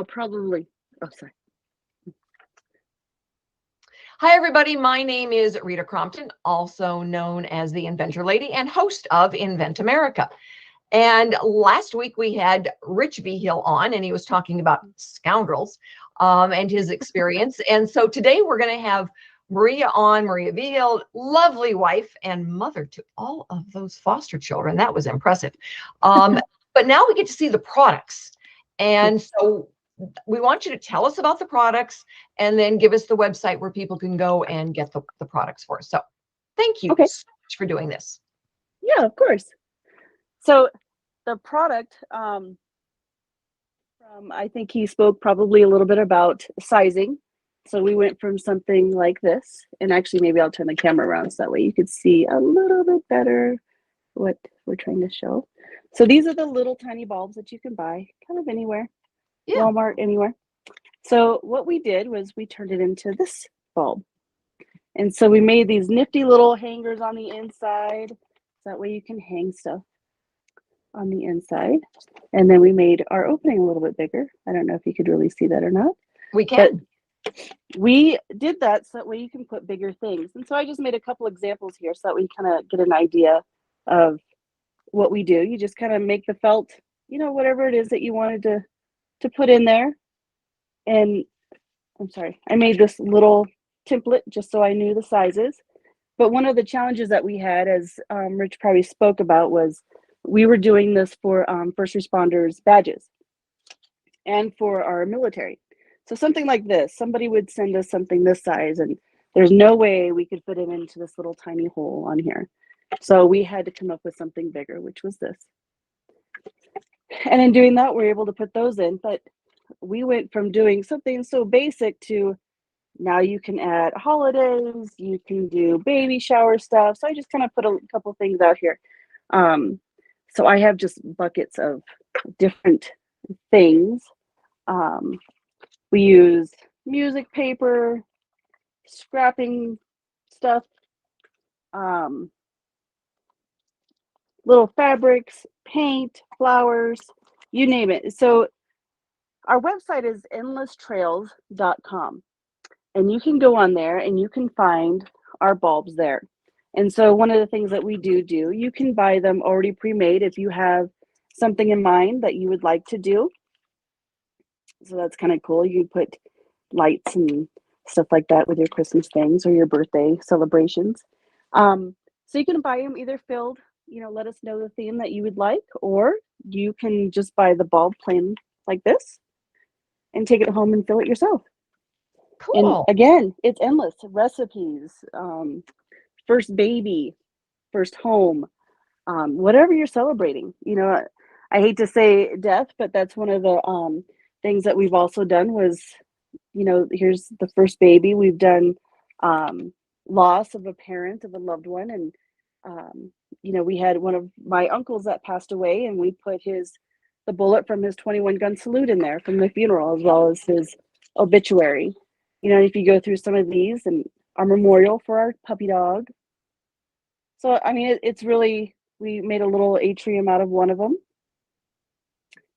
Probably. Oh, sorry. Hi, everybody. My name is Rita Crompton, also known as the Inventor Lady and host of Invent America. And last week we had Rich Vigil on, and he was talking about scoundrels and his experience. And so today we're going to have Maria on, Maria Vigil, lovely wife and mother to all of those foster children. That was impressive. But now we get to see the products. And so we want you to tell us about the products and then give us the website where people can go and get the products for us. So thank you so much for doing this. Yeah, of course. So the product, I think he spoke probably a little bit about sizing. So we went from something like this, and actually maybe I'll turn the camera around so that way you could see a little bit better what we're trying to show. So these are the little tiny bulbs that you can buy kind of anywhere. Yeah. Walmart, anywhere. So what we did was we turned it into this bulb. And so we made these nifty little hangers on the inside. So that way you can hang stuff on the inside. And then we made our opening a little bit bigger. I don't know if you could really see that or not. We can. But we did that so that way you can put bigger things. And so I just made a couple examples here so that we kind of get an idea of what we do. You just kind of make the felt, whatever it is that you wanted to put in there. And I'm sorry, I made this little template just so I knew the sizes. But one of the challenges that we had, as Rich probably spoke about, was we were doing this for first responders badges and for our military. So something like this, somebody would send us something this size, and there's no way we could fit it into this little tiny hole on here. So we had to come up with something bigger, which was this. And in doing that, we're able to put those in. But we went from doing something so basic to now you can add holidays, you can do baby shower stuff. So I just kind of put a couple things out here. So I have just buckets of different things. We use music paper, scrapping stuff, little fabrics, paint, flowers, you name it. So our website is endlesstrails.com, and you can go on there and you can find our bulbs there. And so one of the things that we do, you can buy them already pre-made if you have something in mind that you would like to do. So that's kind of cool. You put lights and stuff like that with your Christmas things or your birthday celebrations. So you can buy them either filled, let us know the theme that you would like, or you can just buy the bulb plain like this and take it home and fill it yourself. Cool. And again, it's endless recipes, first baby, first home, whatever you're celebrating. I hate to say death, but that's one of the things that we've also done was, here's the first baby. We've done loss of a parent, of a loved one. And, we had one of my uncles that passed away, and we put the bullet from his 21 gun salute in there from the funeral, as well as his obituary. If you go through some of these, and our memorial for our puppy dog. So, I mean, it's really, we made a little atrium out of one of them.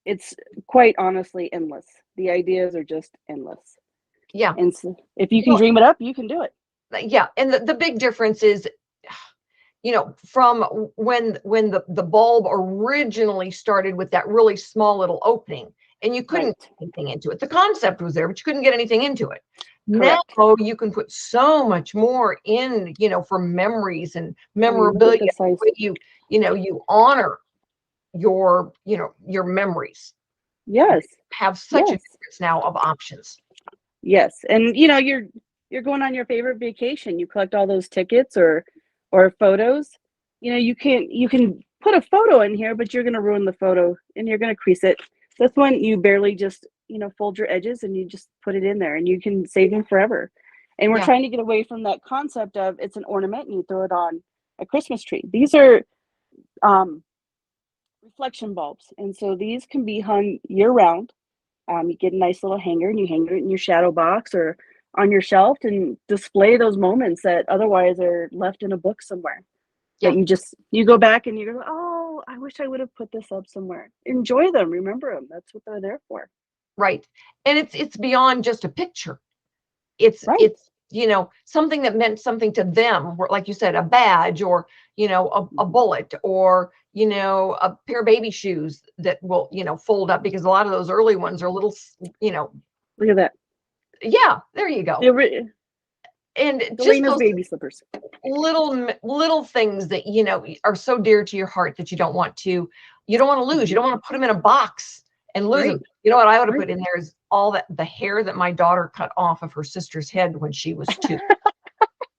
It's quite honestly endless. The ideas are just endless. Yeah. And so if you can dream it up, you can do it. Yeah. And the big difference is, from when the bulb originally started with that really small little opening, and you couldn't get anything into it. The concept was there, but you couldn't get anything into it. Correct. Now you can put so much more in, for memories and memorabilia. You honor your memories. Yes. Have such a difference now of options. Yes. And you're going on your favorite vacation. You collect all those tickets or photos. You can put a photo in here, but you're going to ruin the photo and you're going to crease it. This one, you barely just, fold your edges and you just put it in there, and you can save them forever. And we're trying to get away from that concept of it's an ornament and you throw it on a Christmas tree. These are reflection bulbs. And so these can be hung year round. You get a nice little hanger and you hang it in your shadow box or on your shelf and display those moments that otherwise are left in a book somewhere. That you go back and you go, oh, I wish I would have put this up somewhere. Enjoy them. Remember them. That's what they're there for. Right. And it's beyond just a picture. It's Right. it's you know, something that meant something to them, like you said, a badge, or a bullet, or a pair of baby shoes that will fold up, because a lot of those early ones are little, Look at that. yeah, there you go. And just Delena's those baby slippers. little things that are so dear to your heart that you don't want to lose. You don't want to put them in a box and lose them. You know what I would have put in there is all the hair that my daughter cut off of her sister's head when she was 2.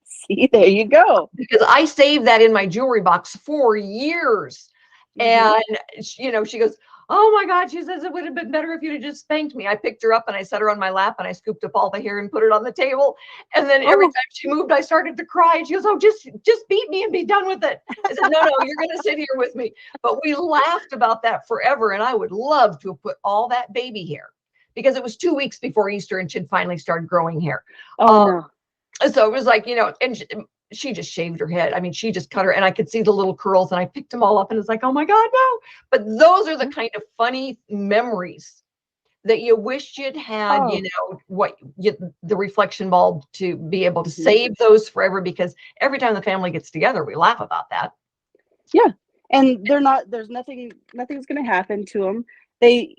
See, there you go. Because I saved that in my jewelry box for years. And she goes, "Oh my God," she says, "it would have been better if you'd have just spanked me." I picked her up and I set her on my lap and I scooped up all the hair and put it on the table. And then every time she moved, I started to cry. And she goes, "Oh, just beat me and be done with it." I said, "No, you're going to sit here with me." But we laughed about that forever. And I would love to have put all that baby hair, because it was 2 weeks before Easter and she'd finally started growing hair. Oh, no. So it was like, and she just shaved her head. I mean, she just cut her, and I could see the little curls, and I picked them all up, and it's like, oh my God, no. But those are the kind of funny memories that you wish you'd had, the reflection bulb, to be able to save those forever, because every time the family gets together, we laugh about that. Yeah. And there's nothing's going to happen to them. They,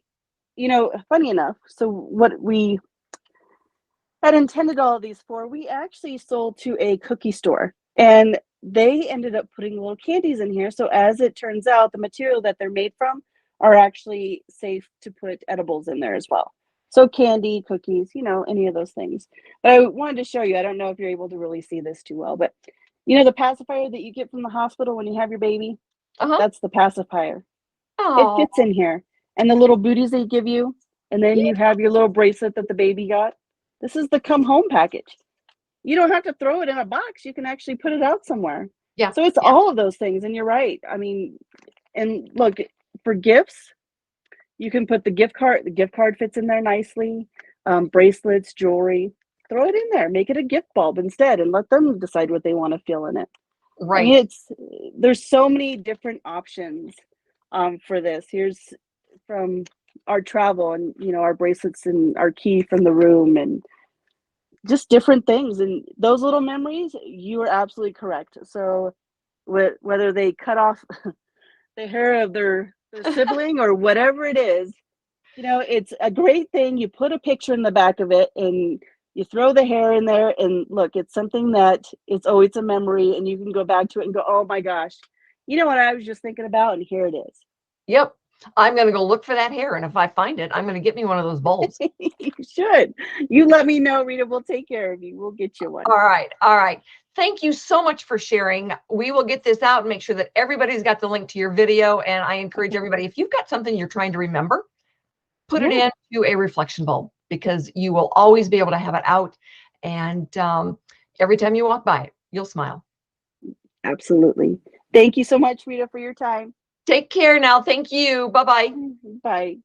funny enough, so what we had intended all of these for, we actually sold to a cookie store, and they ended up putting little candies in here. So as it turns out, the material that they're made from are actually safe to put edibles in there as well. So candy, cookies, any of those things. But I wanted to show you, I don't know if you're able to really see this too well, but the pacifier that you get from the hospital when you have your baby, that's the pacifier. It fits in here. And the little booties they give you, and then you have your little bracelet that the baby got. This is the come home package. You don't have to throw it in a box. You can actually put it out somewhere. Yeah. So it's all of those things. And you're right. I mean, and look, for gifts, you can put the gift card. The gift card fits in there nicely. Bracelets, jewelry. Throw it in there. Make it a gift bulb instead, and let them decide what they want to feel in it. Right. I mean, there's so many different options for this. Here's from our travel, and our bracelets and our key from the room, and just different things. And those little memories, you are absolutely correct. So whether they cut off the hair of their sibling or whatever it is, it's a great thing. You put a picture in the back of it, and you throw the hair in there, and look, it's something that it's always a memory, and you can go back to it and go, oh my gosh, you know what I was just thinking about, and here it is. Yep. I'm going to go look for that hair, and if I find it, I'm going to get me one of those bulbs. You should. You let me know, Rita. We'll take care of you. We'll get you one. All right. Thank you so much for sharing. We will get this out and make sure that everybody's got the link to your video. And I encourage everybody, if you've got something you're trying to remember, put it into a reflection bulb, because you will always be able to have it out. And every time you walk by it, you'll smile. Absolutely. Thank you so much, Rita, for your time. Take care now. Thank you. Bye-bye. Bye.